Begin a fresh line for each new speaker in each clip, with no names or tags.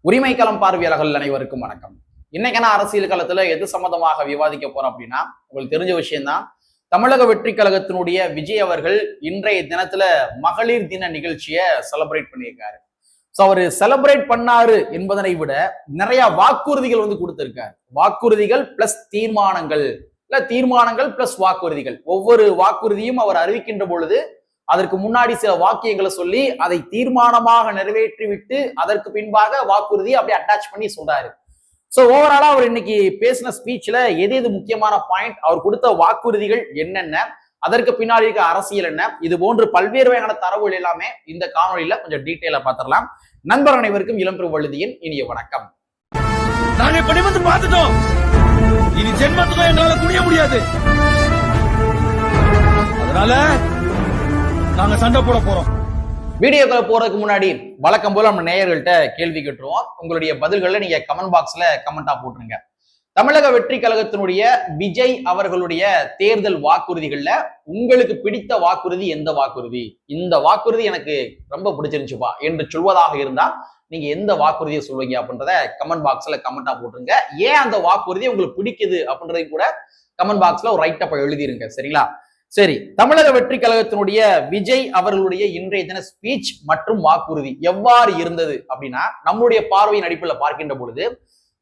உரிமை களம் பார்வையாளர்கள் அனைவருக்கும் வணக்கம். இன்னைக்கான அரசியல் களத்துல எது சம்பந்தமாக விவாதிக்க போறோம் அப்படின்னா, உங்களுக்கு தெரிஞ்ச விஷயம்தான். தமிழக வெற்றி கழகத்தினுடைய விஜய் அவர்கள் இன்றைய தினத்துல மகளிர் தின நிகழ்ச்சியை செலிப்ரேட் பண்ணியிருக்காரு. சோ அவரு செலிப்ரேட் பண்ணாரு என்பதனை விட நிறைய வாக்குறுதிகள் கொடுத்திருக்காரு. வாக்குறுதிகள் பிளஸ் தீர்மானங்கள், இல்ல தீர்மானங்கள் பிளஸ் வாக்குறுதிகள். ஒவ்வொரு வாக்குறுதியும் அவர் அறிவிக்கின்ற பொழுது அதற்கு முன்னாடி சில வாக்கியங்களை சொல்லி அதை தீர்மானமாக நிறைவேற்றி விட்டு அதற்கு பின்பாக வாக்குறுதியை அப்படியே அட்டாச் பண்ணி சொல்றாரு. சோ ஓவராலா அவர் இன்னைக்கு பேசின ஸ்பீச்ல எது எது முக்கியமான பாயிண்ட், அவர் கொடுத்த வாக்குறுதிகள் என்னென்ன, அதற்கு பின்னாடி இருக்க அரசியல் என்ன, இது போன்று பல்வேறு வகையான தரவுகள் எல்லாமே இந்த காணொலியில கொஞ்சம் டீட்டெயிலா பார்த்துடலாம். நண்பர் அனைவருக்கும் இளம்பெரு வழுதியின் இனிய வணக்கம்.
நாங்க இப்படி வந்து பார்த்துட்டோம், இனி ஜென்மத்துக்கும் எங்களால குனிய முடியாது. அதனால நாங்க சண்டை போட போறோம்.
வீடியோக்களை போறதுக்கு முன்னாடி வழக்கம் போல நம்ம நேயர்கள்ட்ட கேள்வி கேட்டுருவோம். உங்களுடைய பதில்களை நீங்க கமெண்ட் பாக்ஸ்ல கமெண்டா போட்டுருங்க. தமிழக வெற்றி கழகத்தினுடைய விஜய் அவர்களுடைய தேர்தல் வாக்குறுதிகள்ல உங்களுக்கு பிடித்த வாக்குறுதி எந்த வாக்குறுதி? இந்த வாக்குறுதி எனக்கு ரொம்ப பிடிச்சிருந்துச்சுப்பா என்று சொல்வதாக இருந்தா நீங்க எந்த வாக்குறுதியை சொல்வீங்க அப்படின்றத கமெண்ட் பாக்ஸ்ல கமெண்டா போட்டுருங்க. ஏன் அந்த வாக்குறுதி உங்களுக்கு பிடிக்குது அப்படின்றதையும் கூட கமெண்ட் பாக்ஸ்ல ஒரு ரைட் அப் எழுதிருங்க. சரிங்களா? சரி, தமிழக வெற்றி கழகத்தினுடைய விஜய் அவர்களுடைய இன்றைய தின ஸ்பீச் மற்றும் வாக்குறுதி எவ்வாறு இருந்தது அப்படின்னா, நம்முடைய பார்வையின் அடிப்படையில் பார்க்கின்ற பொழுது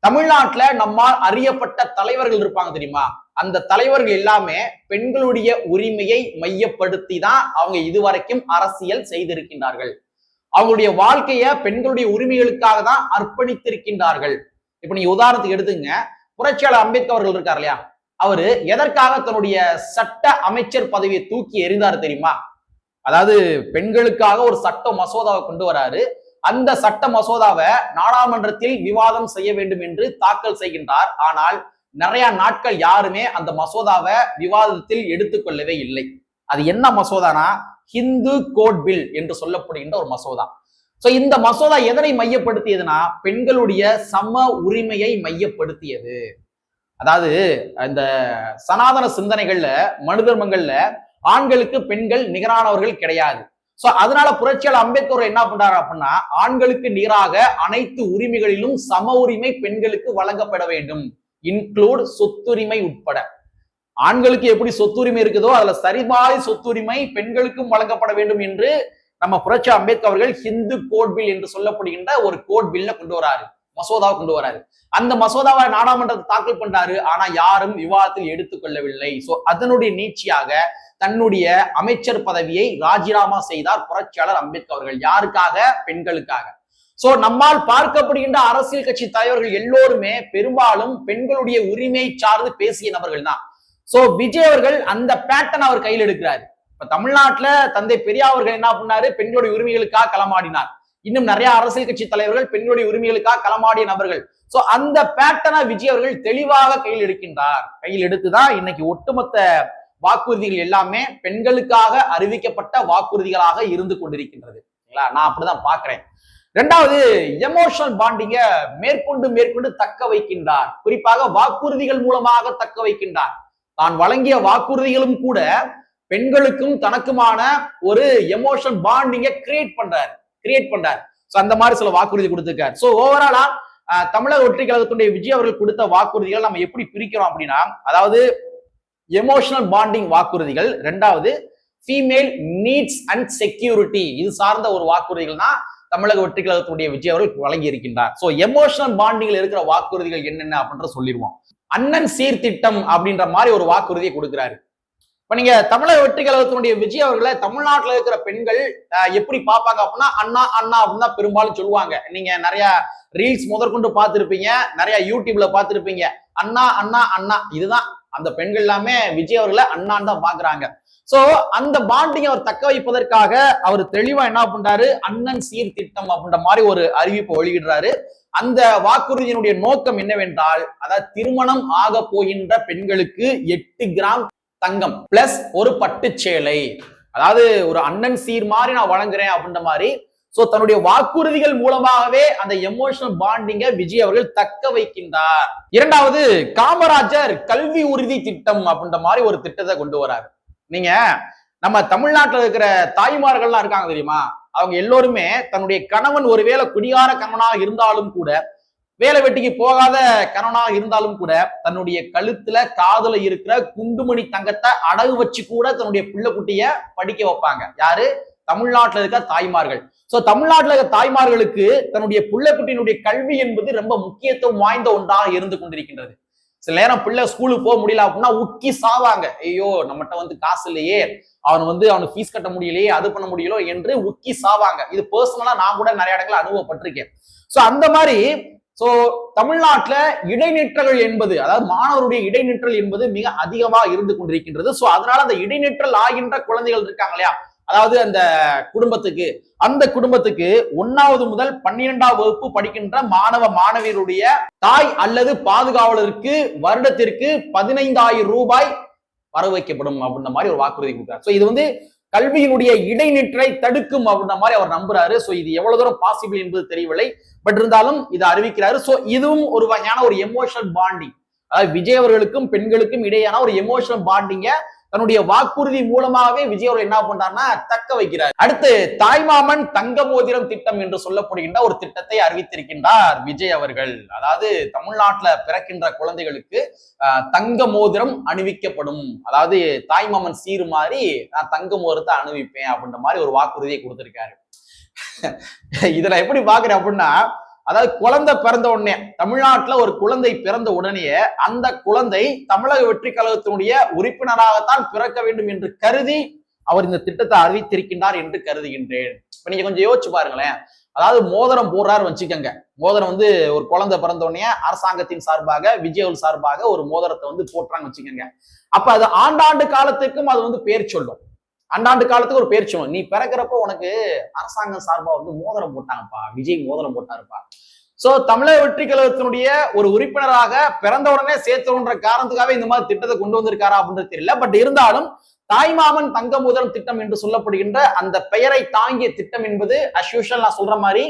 தமிழ்நாட்டுல நம்மால் அறியப்பட்ட தலைவர்கள் இருப்பாங்க தெரியுமா, அந்த தலைவர்கள் எல்லாமே பெண்களுடைய உரிமையை மையப்படுத்தி தான் அவங்க இதுவரைக்கும் அரசியல் செய்திருக்கின்றார்கள். அவங்களுடைய வாழ்க்கைய பெண்களுடைய உரிமைகளுக்காக தான் அர்ப்பணித்திருக்கின்றார்கள். இப்ப நீங்க உதாரணத்துக்கு எடுத்துங்க, புரட்சியாளர் அம்பேத்கர் அவர்கள் இருக்கார் இல்லையா, அவரு எதற்காக தன்னுடைய சட்ட அமைச்சர் பதவியை தூக்கி எறிந்தார் தெரியுமா? அதாவது பெண்களுக்காக ஒரு சட்ட மசோதாவை கொண்டு வராரு. அந்த சட்ட மசோதாவை நாடாளுமன்றத்தில் விவாதம் செய்ய வேண்டும் என்று தாக்கல் செய்கின்றார். ஆனால் நிறைய நாட்கள் யாருமே அந்த மசோதாவை விவாதத்தில் எடுத்துக்கொள்ளவே இல்லை. அது என்ன மசோதானா, ஹிந்து கோட் பில் என்று சொல்லப்படுகின்ற ஒரு மசோதா. சோ இந்த மசோதா எதனை மையப்படுத்தியதுன்னா, பெண்களுடைய சம உரிமையை மையப்படுத்தியது. அதாவது இந்த சனாதன சிந்தனைகள்ல, மனு தர்மங்கள்ல ஆண்களுக்கு பெண்கள் நிகரானவர்கள் கிடையாது. சோ அதனால புரட்சியாளர் அம்பேத்கர் என்ன பண்றாரு அப்படின்னா, ஆண்களுக்கு நிகராக அனைத்து உரிமைகளிலும் சம உரிமை பெண்களுக்கு வழங்கப்பட வேண்டும், இன்க்ளூட் சொத்துரிமை உட்பட. ஆண்களுக்கு எப்படி சொத்துரிமை இருக்குதோ அதுல சரிபாதி சொத்துரிமை பெண்களுக்கும் வழங்கப்பட வேண்டும் என்று நம்ம புரட்சியாளர் அம்பேத்கர் அவர்கள் ஹிந்து கோட் பில் என்று சொல்லப்படுகின்ற ஒரு கோட் பில்ல கொண்டு வராரு, மசோதாவை கொண்டு வராரு. அந்த மசோதாவை நாடாளுமன்றத்தை தாக்கல் பண்றாரு. ஆனா யாரும் விவாதத்தில் எடுத்துக்கொள்ளவில்லை. சோ அதனுடைய நீட்சியாக தன்னுடைய அமைச்சர் பதவியை ராஜினாமா செய்தார் புரட்சியாளர் அம்பேத்கர் அவர்கள். யாருக்காக? பெண்களுக்காக. சோ நம்மால் பார்க்கப்படுகின்ற அரசியல் கட்சி தலைவர்கள் எல்லோருமே பெரும்பாலும் பெண்களுடைய உரிமை சார்ந்து பேசிய நபர்கள் தான். சோ விஜய் அவர்கள் அந்த பேட்டர்ன் அவர் கையில் எடுக்கிறாரு. இப்ப தமிழ்நாட்டுல தந்தை பெரியார் அவர்கள் என்ன பண்ணாரு, பெண்களுடைய உரிமைகளுக்காக களமாடினார். இன்னும் நிறைய அரசியல் கட்சி தலைவர்கள் பெண்களுடைய உரிமைகளுக்காக களமாடிய நபர்கள். சோ அந்த பேட்டர்னை விஜய் அவர்கள் தெளிவாக கையில் எடுக்கின்றார். கையில் எடுத்துதான் இன்னைக்கு ஒட்டுமொத்த வாக்குறுதிகள் எல்லாமே பெண்களுக்காக அறிவிக்கப்பட்ட வாக்குறுதிகளாக இருந்து கொண்டிருக்கின்றது. நான் அப்படிதான் பாக்குறேன். இரண்டாவது, எமோஷனல் பாண்டிங்க மேற்கொண்டு தக்க வைக்கின்றார். குறிப்பாக வாக்குறுதிகள் மூலமாக தக்க வைக்கின்றார். தான் வழங்கிய வாக்குறுதிகளும் கூட பெண்களுக்கும் தனக்குமான ஒரு எமோஷனல் பாண்டிங்க கிரியேட் பண்றாரு. சோ அந்த மாதிரி சில வாக்குறுதி கொடுத்திருக்காரு. சோ ஓவராலா தமிழக வெற்றி கழகத்துடைய விஜய் அவர்கள் கொடுத்த வாக்குறுதிகள் நம்ம எப்படி பிரிக்கிறோம் அப்படின்னா, அதாவது எமோஷனல் பாண்டிங் வாக்குறுதிகள், இரண்டாவது ஃபீமேல் நீட்ஸ் அண்ட் செக்யூரிட்டி, இது சார்ந்த ஒரு வாக்குறுதிகள் தான் தமிழக வெற்றி கழகத்துடைய விஜய் அவர்கள் வழங்கி இருக்கின்றார். சோ எமோஷனல் பாண்டிங்ல இருக்கிற வாக்குறுதிகள் என்னென்ன அப்படின்ற சொல்லிடுவோம். அண்ணன் சீர்திட்டம் அப்படின்ற மாதிரி ஒரு வாக்குறுதியை கொடுக்கிறாரு. இப்ப நீங்க தமிழக வெற்றி கழகத்தினுடைய விஜய் அவர்களை தமிழ்நாட்டுல இருக்கிற பெண்கள் எப்படி பார்ப்பாங்க அப்படின்னா, அண்ணா அண்ணா அப்படின்னு தான் பெரும்பாலும் சொல்லுவாங்க. நீங்க நிறைய ரீல்ஸ் முதற்கொண்டு பார்த்திருப்பீங்க, நிறைய யூடியூப்ல பார்த்திருப்பீங்க. அண்ணா அண்ணா அண்ணா, இதுதான் அந்த பெண்கள் எல்லாமே விஜய் அவர்களை அண்ணான்னு தான் பாக்குறாங்க. சோ அந்த பாண்டிங் அவர் தக்க வைப்பதற்காக அவர் தெளிவா என்ன பண்றாரு, அண்ணன் சீர்திட்டம் அப்படின்ற மாதிரி ஒரு அறிவிப்பு வெளியிடுறாரு. அந்த வாக்குறுதியினுடைய நோக்கம் என்னவென்றால், அதாவது திருமணம் ஆக போகின்ற பெண்களுக்கு 8 கிராம் தங்கம் பிளஸ் ஒரு பட்டுச்சேலை, அதாவது ஒரு அண்ணன் சீர் மாதிரி நான் வழங்குறேன் அப்படின்ற மாதிரி. சோ தன்னுடைய வாக்குறுதிகள் மூலமாகவே அந்த எமோஷனல் பாண்டிங்க விஜய் அவர்கள் தக்க வைக்கின்றார். இரண்டாவது, காமராஜர் கல்வி உறுதி திட்டம் அப்படின்ற மாதிரி ஒரு திட்டத்தை கொண்டு வராரு. நீங்க நம்ம தமிழ்நாட்டில் இருக்கிற தாய்மார்கள்லாம் இருக்காங்க தெரியுமா, அவங்க எல்லோருமே தன்னுடைய கணவன் ஒருவேளை குடிகார கணவனாக இருந்தாலும் கூட, வேலை வெட்டிக்கு போகாத கணவனாக இருந்தாலும் கூட, தன்னுடைய கழுத்துல காதுல இருக்கிற குண்டுமணி தங்கத்தை அடகு வச்சு கூட தன்னுடைய பிள்ளை குட்டிய படிக்க வைப்பாங்க. யாரு? தமிழ்நாட்டில் இருக்க தாய்மார்கள். சோ தமிழ்நாட்டில் இருக்க தாய்மார்களுக்கு தன்னுடைய பிள்ளை குட்டியினுடைய கல்வி என்பது ரொம்ப முக்கியத்துவம் வாய்ந்த ஒன்றாக இருந்து கொண்டிருக்கின்றது. சில நேரம் பிள்ளை ஸ்கூலுக்கு போக முடியல அப்படின்னா உக்கி சாவாங்க. ஐயோ நம்மகிட்ட வந்து காசு இல்லையே, அவனுக்கு ஃபீஸ் கட்ட முடியலையே, அது பண்ண முடியலோ என்று உக்கி சாவாங்க. இது பர்சனலா நான் கூட நிறைய இடங்கள் அனுபவப்பட்டிருக்கேன். சோ அந்த மாதிரி தமிழ்நாட்டுல இடைநிற்றல்கள் என்பது, அதாவது மாணவருடைய இடைநிற்றல் என்பது மிக அதிகமாக இருந்து கொண்டிருக்கின்றது. சோ அதனால அந்த இடைநிற்றல் ஆகின்ற குழந்தைகள் இருக்காங்க இல்லையா, அதாவது அந்த குடும்பத்துக்கு 1வது முதல் 12ஆம் வகுப்பு படிக்கின்ற மாணவ மாணவியருடைய தாய் அல்லது பாதுகாவலருக்கு வருடத்திற்கு 15,000 ரூபாய் வரவு வைக்கப்படும் அப்படின்ற மாதிரி ஒரு வாக்குறுதி கொடுக்கிறார். சோ இது வந்து கல்வியினுடைய இடைநிற்றலை தடுக்கும் அப்படின்ற மாதிரி அவர் நம்புறாரு. சோ இது எவ்வளவு தூரம் பாசிபிள் என்பது தெரியவில்லை, பட் இருந்தாலும் இதை அறிவிக்கிறாரு. சோ இதுவும் ஒரு வகையான ஒரு எமோஷனல் பாண்டிங், அதாவது விஜய் அவர்களுக்கும் பெண்களுக்கும் இடையான ஒரு எமோஷனல் பாண்டிங்க தன்னுடைய வாக்குறுதி மூலமாகவே விஜய் அவர்கள் என்ன பண்றாருன்னா தக்க வைக்கிறார். அடுத்து தாய்மாமன் தங்க மோதிரம் திட்டம் என்று சொல்லப்படுகின்ற ஒரு திட்டத்தை அறிவித்திருக்கின்றார் விஜய் அவர்கள். அதாவது தமிழ்நாட்டுல பிறக்கின்ற குழந்தைகளுக்கு தங்க மோதிரம் அணிவிக்கப்படும், அதாவது தாய்மாமன் சீரு மாதிரி நான் தங்க மோதிரத்தை அணிவிப்பேன் அப்படின்ற மாதிரி ஒரு வாக்குறுதியை கொடுத்திருக்காரு. இதை நான் எப்படி பாக்குறேன் அப்படின்னா, அதாவது குழந்தை பிறந்த உடனே, தமிழ்நாட்டுல ஒரு குழந்தை பிறந்த உடனே அந்த குழந்தை தமிழக வெற்றி கழகத்தினுடைய உறுப்பினராகத்தான் பிறக்க வேண்டும் என்று கருதி அவர் இந்த திட்டத்தை அறிவித்திருக்கின்றார் என்று கருதுகின்றேன். இப்ப நீங்க கொஞ்சம் யோசிச்சு பாருங்களேன். அதாவது மோதிரம் போடுறாரு வச்சுக்கோங்க, மோதிரம் வந்து ஒரு குழந்தை பிறந்த உடனே அரசாங்கத்தின் சார்பாக விஜய் சார்பாக ஒரு மோதிரத்தை வந்து போட்டுறாங்க வச்சுக்கோங்க. அப்ப அது ஆண்டாண்டு காலத்துக்கும் அது வந்து பேர் சொல்லும், ஆண்டாண்டு காலத்துக்கு ஒரு பேர் சொல்லும். நீ பிறக்கிறப்ப உனக்கு அரசாங்கம் சார்பா வந்து மோதிரம் போட்டாங்கப்பா, விஜய் மோதிரம் போட்டாருப்பா. சோ தமிழக வெற்றி கழகத்தினுடைய ஒரு உறுப்பினராக பிறந்த உடனே சேர்த்தணுன்ற காரணத்துக்காக இந்த மாதிரி திட்டத்தை கொண்டு வந்திருக்காரா அப்படின்றது தெரியல. பட் இருந்தாலும் தாய்மாமன் தங்க மோதிரம் திட்டம் என்று சொல்லப்படுகின்ற அந்த பெயரை தாங்கிய திட்டம் என்பது அஸ்யூஷுவல் நான் சொல்ற மாதிரி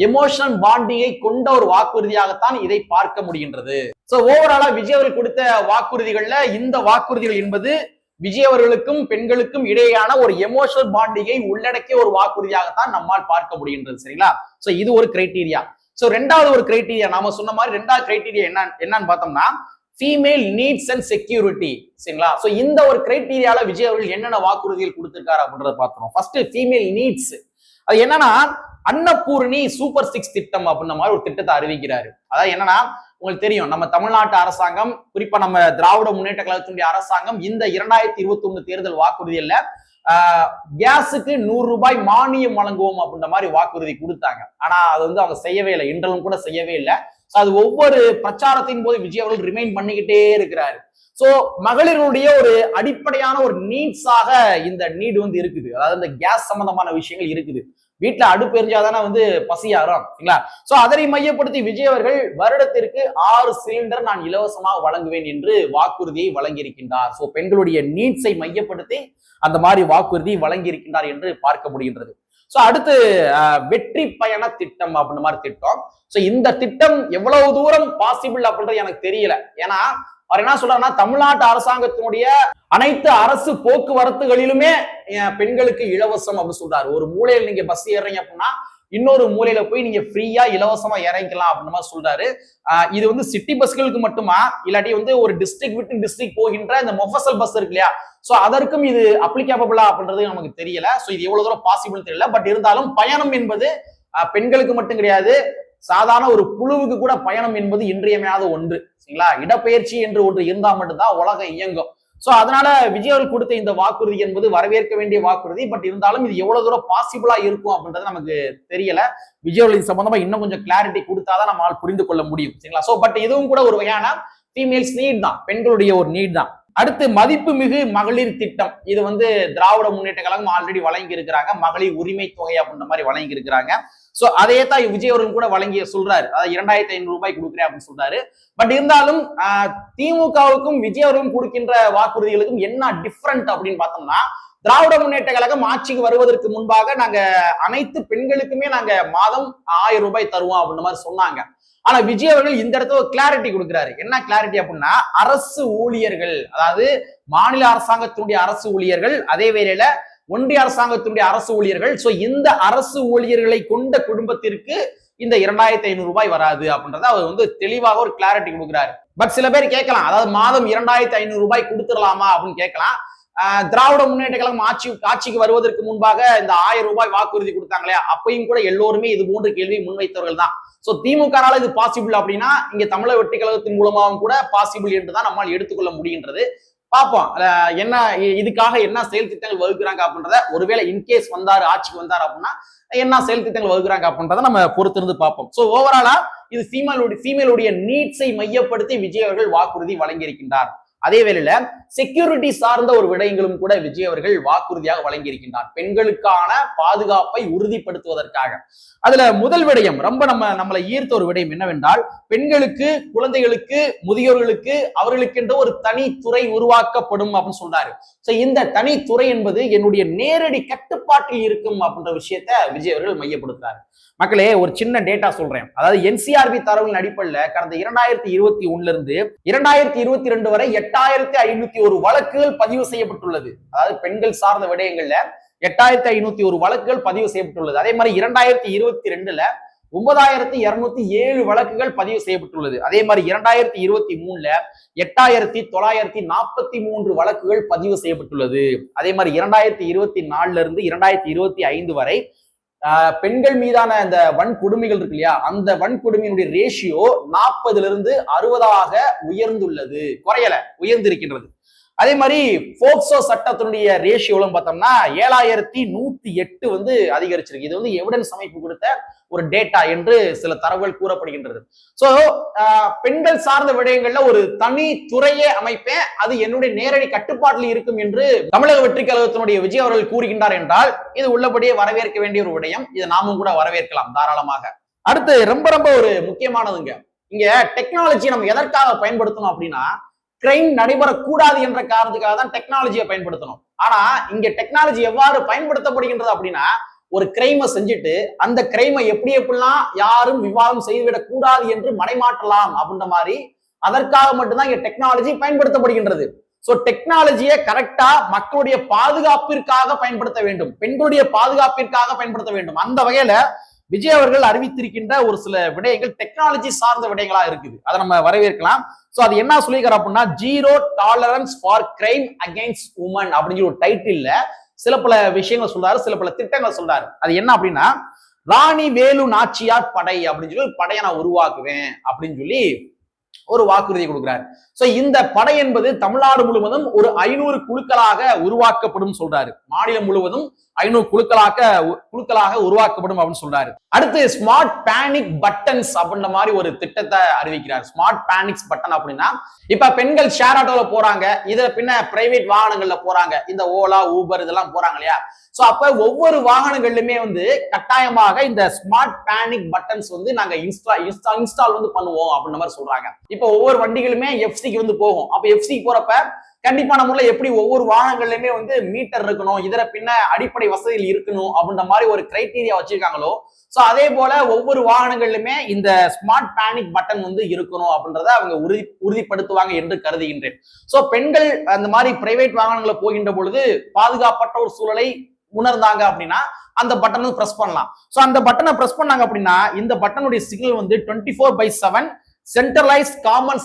எமோஷனல் பாண்டிங்கை கொண்ட ஒரு வாக்குறுதியாகத்தான் இதை பார்க்க முடிகின்றது. சோ ஓவராலா விஜய் அவர்கள் கொடுத்த வாக்குறுதிகள்ல இந்த வாக்குறுதிகள் என்பது விஜய் அவர்களுக்கும் பெண்களுக்கும் இடையேயான ஒரு எமோஷனல் பாண்டிங்கை உள்ளடக்கிய ஒரு வாக்குறுதியாகத்தான் நம்மால் பார்க்க முடிகின்றது. சரிங்களா? சோ இது ஒரு கிரைட்டீரியா. சோ ரெண்டாவது ஒரு கிரைட்டீரியா, நாம சொன்ன மாதிரி ரெண்டாவது கிரைட்டீரியா என்னன்னு பார்த்தோம்னா ஃபீமேல் நீட்ஸ் அண்ட் செக்யூரிட்டி. சரிங்களா? சோ இந்த ஒரு கிரைட்டீரியால விஜய் அவர்கள் என்னென்ன வாக்குறுதிகள் கொடுத்திருக்காரு அப்படின்றத பார்த்தோம். ஃபர்ஸ்ட் ஃபீமேல் நீட்ஸ், அது என்னன்னா அன்னபூர்ணி சூப்பர் 6 திட்டம் அப்படின்ற மாதிரி ஒரு திட்டத்தை அறிவிக்கிறாரு. அதாவது என்னன்னா, உங்களுக்கு தெரியும் நம்ம தமிழ்நாட்டு அரசாங்கம், குறிப்பா நம்ம திராவிட முன்னேற்ற கழகத்தினுடைய அரசாங்கம் இந்த 2021 தேர்தல் வாக்குறுதியில கேஸுக்கு 100 ரூபாய் மானியம் வழங்குவோம் அப்படின்ற மாதிரி வாக்குறுதி கொடுத்தாங்க. ஆனா அது வந்து அவங்க செய்யவே இல்லை, இன்றளவும் கூட செய்யவே இல்லை. அது ஒவ்வொரு பிரச்சாரத்தின் போது விஜய் அவர்கள் ரிமைண்ட் பண்ணிக்கிட்டே இருக்கிறாரு. சோ மகளிருடைய ஒரு அடிப்படையான ஒரு நீட்ஸாக இந்த நீட் வந்து இருக்குது, அதாவது இந்த கேஸ் சம்பந்தமான விஷயங்கள் இருக்குது. வீட்டுல அடுப்பு எரிஞ்சாதானே வந்து பசியாரும், சரிங்களா? சோ அதனை மையப்படுத்தி விஜய் அவர்கள் வருடத்திற்கு 6 சிலிண்டர் நான் இலவசமாக வழங்குவேன் என்று வாக்குறுதியை வழங்கியிருக்கின்றார். சோ பெண்களுடைய நீட்ஸை மையப்படுத்தி அந்த மாதிரி வாக்குறுதி வழங்கியிருக்கின்றார் என்று பார்க்க முடிகின்றது. சோ அடுத்து வெற்றி பயண திட்டம் அப்படின்ற மாதிரி திட்டம். சோ இந்த திட்டம் எவ்வளவு தூரம் பாசிபிள் அப்படின்றது எனக்கு தெரியல. ஏன்னா அவர் என்ன சொல்றாருன்னா, தமிழ்நாட்டு அரசாங்கத்தினுடைய அனைத்து அரசு போக்குவரத்துகளிலுமே பெண்களுக்கு இலவசம் அப்படின்னு சொல்றாரு. ஒரு மூலையில நீங்க பஸ் ஏறீங்க அப்படின்னா இன்னொரு மூலையில போய் நீங்க ஃப்ரீயா இலவசமா இறங்கிக்கலாம் அப்படின்னு மாதிரி சொல்றாரு. இது வந்து சிட்டி பஸ்களுக்கு மட்டுமா, இல்லாட்டி வந்து ஒரு டிஸ்ட்ரிக்ட் விட்டு டிஸ்ட்ரிக்ட் போகின்ற இந்த மொஃபசல் பஸ் இருக்கு இல்லையா, சோ அதற்கும் இது அப்ளிகேபிளா அப்படின்றது நமக்கு தெரியல. சோ இது எவ்வளவு தூரம் பாசிபிள் தெரியல. பட் இருந்தாலும் பயணம் என்பது பெண்களுக்கு மட்டும் கிடையாது, சாதாரண ஒரு குழுவுக்கு கூட பயணம் என்பது இன்றியமையாத ஒன்று. சரிங்களா? இடப்பெயர்ச்சி என்று ஒன்று இருந்தா மட்டும்தான் உலகம் இயங்கும். சோ அதனால விஜய் அவர்கள் கொடுத்த இந்த வாக்குறுதி என்பது வரவேற்க வேண்டிய வாக்குறுதி. பட் இருந்தாலும் இது எவ்வளவு தூரம் பாசிபிளா இருக்கும் அப்படின்றது நமக்கு தெரியல. விஜய் அவர்கள் சம்பந்தமா இன்னும் கொஞ்சம் கிளாரிட்டி கொடுத்தாதான் நம்மளால் புரிந்து கொள்ள முடியும். சரிங்களா? சோ பட் இதுவும் கூட ஒரு வகையான ஃபீமேல்ஸ் நீட் தான், பெண்களுடைய ஒரு நீட் தான். அடுத்து மதிப்பு மிகு மகளிர் திட்டம். இது வந்து திராவிட முன்னேற்ற கழகம் ஆல்ரெடி வழங்கி இருக்கிறாங்க, மகளிர் உரிமை தொகை அப்படின்ற மாதிரி வழங்கி இருக்கிறாங்க. சோ அதே தான் விஜய் அவர்கள் கூட வழங்கிய சொல்றாரு, அதாவது 2500 ரூபாய் கொடுக்குறேன் அப்படின்னு சொல்றாரு. பட் இருந்தாலும் திமுகவுக்கும் விஜய் அவர்களும் கொடுக்கின்ற வாக்குறுதிகளுக்கும் என்ன டிஃபரண்ட் அப்படின்னு பார்த்தோம்னா, திராவிட முன்னேற்ற கழகம் ஆட்சிக்கு வருவதற்கு முன்பாக நாங்க அனைத்து பெண்களுக்குமே நாங்க மாதம் 1000 ரூபாய் தருவோம் அப்படின்ற மாதிரி சொன்னாங்க. ஆனா விஜய் அவர்கள் இந்த இடத்துல ஒரு கிளாரிட்டி கொடுக்கிறாரு. என்ன கிளாரிட்டி அப்படின்னா, அரசு ஊழியர்கள், அதாவது மாநில அரசாங்கத்தினுடைய அரசு ஊழியர்கள், அதே வேளையில ஒன்றிய அரசாங்கத்தினுடைய அரசு ஊழியர்கள். சோ இந்த அரசு ஊழியர்களை கொண்ட குடும்பத்திற்கு இந்த 2500 ரூபாய் வராது அப்படின்றத அவர் வந்து தெளிவாக ஒரு கிளாரிட்டி கொடுக்குறாரு. பட் சில பேர் கேட்கலாம், அதாவது மாதம் 2500 ரூபாய் கொடுத்துடலாமா அப்படின்னு கேட்கலாம். திராவிட முன்னேற்ற கழகம் ஆட்சிக்கு வருவதற்கு முன்பாக இந்த 1000 ரூபாய் வாக்குறுதி கொடுத்தாங்களே, அப்பயும் கூட எல்லோருமே இது போன்ற கேள்வி முன்வைத்தவர்கள் தான். சோ திமுகனால இது பாசிபிள் அப்படின்னா இங்க தமிழக வெற்றி கழகத்தின் மூலமாகவும் கூட பாசிபிள் என்றுதான் நம்மால் எடுத்துக்கொள்ள முடிகின்றது. பார்ப்போம் என்ன இதுக்காக என்ன செயல் திட்டங்கள் வகுக்கிறாங்க அப்படின்றத. ஒருவேளை இன்கேஸ் ஆட்சிக்கு வந்தாரு அப்படின்னா என்ன செயல் திட்டங்கள் வகுக்கிறாங்க அப்படின்றத நம்ம பொறுத்திருந்து பார்ப்போம். சோ ஓவராலா இது ஃபீமேலுடைய நீட்ஸை மையப்படுத்தி விஜய் அவர்கள் வாக்குறுதி வழங்கி இருக்கின்றார். அதே வேளையில செக்யூரிட்டி சார்ந்த ஒரு விடயங்களும் கூட விஜய் அவர்கள் வாக்குறுதியாக வழங்கி இருக்கின்றார், பெண்களுக்கான பாதுகாப்பை உறுதிப்படுத்துவதற்காக. அதுல முதல் விடயம் ரொம்ப நம்மளை ஈர்த்த ஒரு விடயம் என்னவென்றால், பெண்களுக்கு, குழந்தைகளுக்கு, முதியோர்களுக்கு அவர்களுக்கென்ற ஒரு தனித்துறை உருவாக்கப்படும் அப்படின்னு சொல்றாரு. சோ இந்த தனித்துறை என்பது என்னுடைய நேரடி கட்டுப்பாட்டில் இருக்கும் அப்படின்ற விஷயத்த விஜய் அவர்கள் மையப்படுத்துறாரு. மக்களே, ஒரு சின்ன டேட்டா சொல்றேன். அதாவது என்சிஆர்பி தரவுகளின் அடிப்படையில் கடந்த 2021 இருந்து 2022 வரை 8501 வழக்குகள் பதிவு செய்யப்பட்டுள்ளது. அதாவது பெண்கள் சார்ந்த விடயங்கள்ல 8501 வழக்குகள் பதிவு செய்யப்பட்டுள்ளது. அதே மாதிரி 2022ல 9207 வழக்குகள் பதிவு செய்யப்பட்டுள்ளது. அதே மாதிரி 2023ல 8943 வழக்குகள் பதிவு செய்யப்பட்டுள்ளது. அதே மாதிரி 2024 இருந்து 2025 வரை பெண்கள் மீதான இந்த வன்கொடுமைகள் இருக்கு இல்லையா, அந்த வன்கொடுமையினுடைய ரேஷியோ 40ல இருந்து 60ஆக உயர்ந்துள்ளது, குறையல, உயர்ந்திருக்கின்றது. அதே மாதிரி போக்சோ சட்டத்தினுடைய ரேஷியோல பார்த்தோம்னா 7108 வந்து அதிகரிச்சிருக்கு. இது வந்து எவிடன்ஸ் அமைப்பு கொடுத்த ஒரு டேட்டா என்று சில தரவுகள் கூறப்படுகின்றது. சோ பெண்கள் சார்ந்த விடயங்கள்ல ஒரு தனி துறையே அமைப்பேன், அது என்னுடைய நேரடி கட்டுப்பாட்டில் இருக்கும் என்று தமிழக வெற்றி கழகத்தினுடைய விஜய் அவர்கள் கூறுகின்றார் என்றால் இது உள்ளபடியே வரவேற்க வேண்டிய ஒரு விடயம். இதை நாமும் கூட வரவேற்கலாம் தாராளமாக. அடுத்து ரொம்ப ரொம்ப ஒரு முக்கியமானதுங்க, இங்க டெக்னாலஜி நம்ம எதற்காக பயன்படுத்தணும் அப்படின்னா, கிரைம் நடைபெறக்கூடாது என்ற காரணத்துக்காக தான் டெக்னாலஜியை பயன்படுத்தணும். ஆனா இங்க டெக்னாலஜி எவ்வாறு பயன்படுத்தப்படுகின்றது அப்படின்னா, ஒரு கிரைமை செஞ்சுட்டு அந்த கிரைமை எப்படியெல்லாம் யாரும் விவாதம் செய்துவிடக் கூடாது என்று மடைமாற்றலாம் அப்படின்ற மாதிரி அதற்காக மட்டும்தான் இங்க டெக்னாலஜி பயன்படுத்தப்படுகின்றது. சோ டெக்னாலஜியை கரெக்டா மக்களுடைய பாதுகாப்பிற்காக பயன்படுத்த வேண்டும், பெண்களுடைய பாதுகாப்பிற்காக பயன்படுத்த வேண்டும். அந்த வகையில விஜய் அவர்கள் அறிவித்திருக்கின்ற ஒரு சில விடயங்கள் டெக்னாலஜி சார்ந்த விடயங்களா இருக்குது, அதை நம்ம வரவேற்கலாம். சோ அது என்ன சொல்லிக்கிறார் அப்படின்னா, zero tolerance for crime against woman அப்படிங்கிற ஒரு டைட்டில்ல சில பல விஷயங்களை சொல்றாரு, சில பல திட்டங்களை சொல்றாரு. அது என்ன அப்படின்னா, ராணி வேலு நாச்சியார் படை அப்படின்னு சொல்லி படையை நான் உருவாக்குவேன் அப்படின்னு சொல்லி ஒரு வாக்குறுதி கொடுக்கிறார். சோ இந்த படை என்பது தமிழ்நாடு முழுவதும் ஒரு 500 குழுக்களாக உருவாக்கப்படும் சொல்றாரு. மாநிலம் முழுவதும் 500 குழுக்களாக உருவாக்கப்படும் அப்படின்னு சொல்றாரு. அடுத்து ஸ்மார்ட் பேனிக் பட்டன்ஸ் அப்படின்ற மாதிரி ஒரு திட்டத்தை அறிவிக்கிறார். ஸ்மார்ட் பேனிக்ஸ் பட்டன் அப்படின்னா, இப்ப பெண்கள் ஷேர் ஆட்டோல போறாங்க, இத பின்ன பிரைவேட் வாகனங்கள்ல போறாங்க, இந்த ஓலா ஊபர் இதெல்லாம் போறாங்க இல்லையா. சோ அப்ப ஒவ்வொரு வாகனங்கள்லுமே வந்து கட்டாயமாக இந்த ஸ்மார்ட் பேனிக் பட்டன்ஸ் வந்து நாங்க இன்ஸ்டால் வந்து பண்ணுவோம் அப்படின்ற மாதிரி சொல்றாங்க. இப்ப ஒவ்வொரு வண்டிகளுமே எஃப்சிக்கு வந்து போகும். அப்ப எஃப்சிக்கு போறப்ப கண்டிப்பான முறையில் எப்படி ஒவ்வொரு வாகனங்கள்லயுமே வந்து மீட்டர் இருக்கணும், இதர பின்ன அடிப்படை வசதிகள் இருக்கணும் அப்படின்ற மாதிரி ஒரு கிரைட்டீரியா வச்சிருக்காங்களோ, சோ அதே போல ஒவ்வொரு வாகனங்கள்லுமே இந்த ஸ்மார்ட் பேனிக் பட்டன் வந்து இருக்கணும் அப்படின்றத அவங்க உறுதிப்படுத்துவாங்க என்று கருதுகின்றேன். சோ பெண்கள் அந்த மாதிரி பிரைவேட் வாகனங்களை போகின்ற பொழுது பாதுகாப்பற்ற ஒரு சூழலை உணர்ந்தாங்க அப்படின்னா அந்த பட்டனை பிரஸ் பண்ணலாம். சோ அந்த பட்டனை பிரஸ் பண்ணாங்க அப்படின்னா இந்த பட்டனுடைய சிக்னல் வந்து 24/7 சென்ட்ரலைஸ் காமன்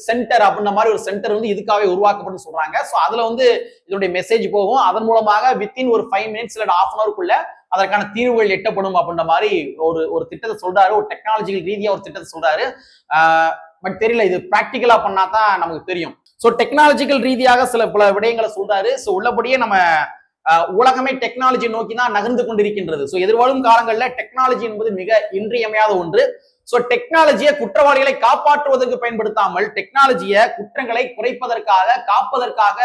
சென்டர் அப்படின்ற மாதிரி ஒரு சென்டர் வந்து இதுக்காகவே உருவாக்கப்படும் சொல்றாங்க. சோ அதுல வந்து இதனுடைய மெசேஜ் போகும், அதன் மூலமாக வித்தின் ஒரு 5 மினிட்ஸ் இல்ல ½ ஹவருக்குள்ள அதற்கான தீர்வுகள் எட்டப்படும் அப்படின்ற மாதிரி ஒரு திட்டத்தை சொல்றாரு, ஒரு டெக்னாலஜிக்கல் ரீதியா ஒரு திட்டத்தை சொல்றாரு. பட் தெரியல, இது பிராக்டிக்கலா பண்ணா தான் நமக்கு தெரியும். சோ டெக்னாலஜிக்கல் ரீதியாக சில பல விடயங்களை சொல்றாரு. சோ உள்ளபடியே நம்ம உலகமே டெக்னாலஜி நோக்கி தான் நகர்ந்து கொண்டிருக்கின்றது. சோ எதிர்வரும் காலங்களில் டெக்னாலஜி என்பது மிக இன்றியமையாத ஒன்று. சோ டெக்னாலஜியை குற்றவாளிகளை காப்பாற்றுவதற்கு பயன்படுத்தாமல் டெக்னாலஜியை குற்றங்களை குறைப்பதற்காக, காப்பதற்காக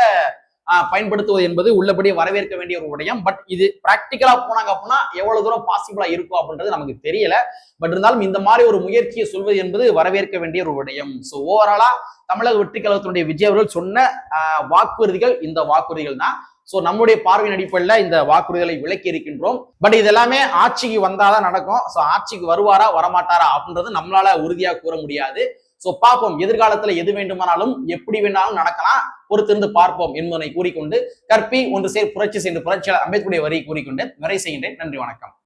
பயன்படுத்துவது என்பது உள்ளபடியே வரவேற்க வேண்டிய ஒரு விடயம். பட் இது பிராக்டிக்கலா போனாங்க அப்படின்னா எவ்வளவு தூரம் பாசிபிளா இருக்கும் அப்படின்றது நமக்கு தெரியல. பட் இருந்தாலும் இந்த மாதிரி ஒரு முயற்சியை சொல்வது என்பது வரவேற்க வேண்டிய ஒரு விடயம். சோ ஓவராலா தமிழக வெற்றி கழகத்தினுடைய விஜய் அவர்கள் சொன்ன வாக்குறுதிகள் இந்த வாக்குறுதிகள் தான். சோ நம்முடைய பார்வையின் அடிப்படையில் இந்த வாக்குறுதிகளை விளக்கி இருக்கின்றோம். பட் இது எல்லாமே ஆட்சிக்கு வந்தாதான் நடக்கும். சோ ஆட்சிக்கு வருவாரா வரமாட்டாரா அப்படின்றது நம்மளால உறுதியா கூற முடியாது. சோ பார்ப்போம், எதிர்காலத்துல எது வேண்டுமானாலும் எப்படி வேணாலும் நடக்கலாம், பொறுத்திருந்து பார்ப்போம் என்பதை கூறிக்கொண்டு கற்பி ஒன்று சேர் புரட்சி செய்து புரட்சியாளர் அம்பேத்கருடைய வரி கூறிக்கொண்டு நிறைவு செய்கின்றேன். நன்றி, வணக்கம்.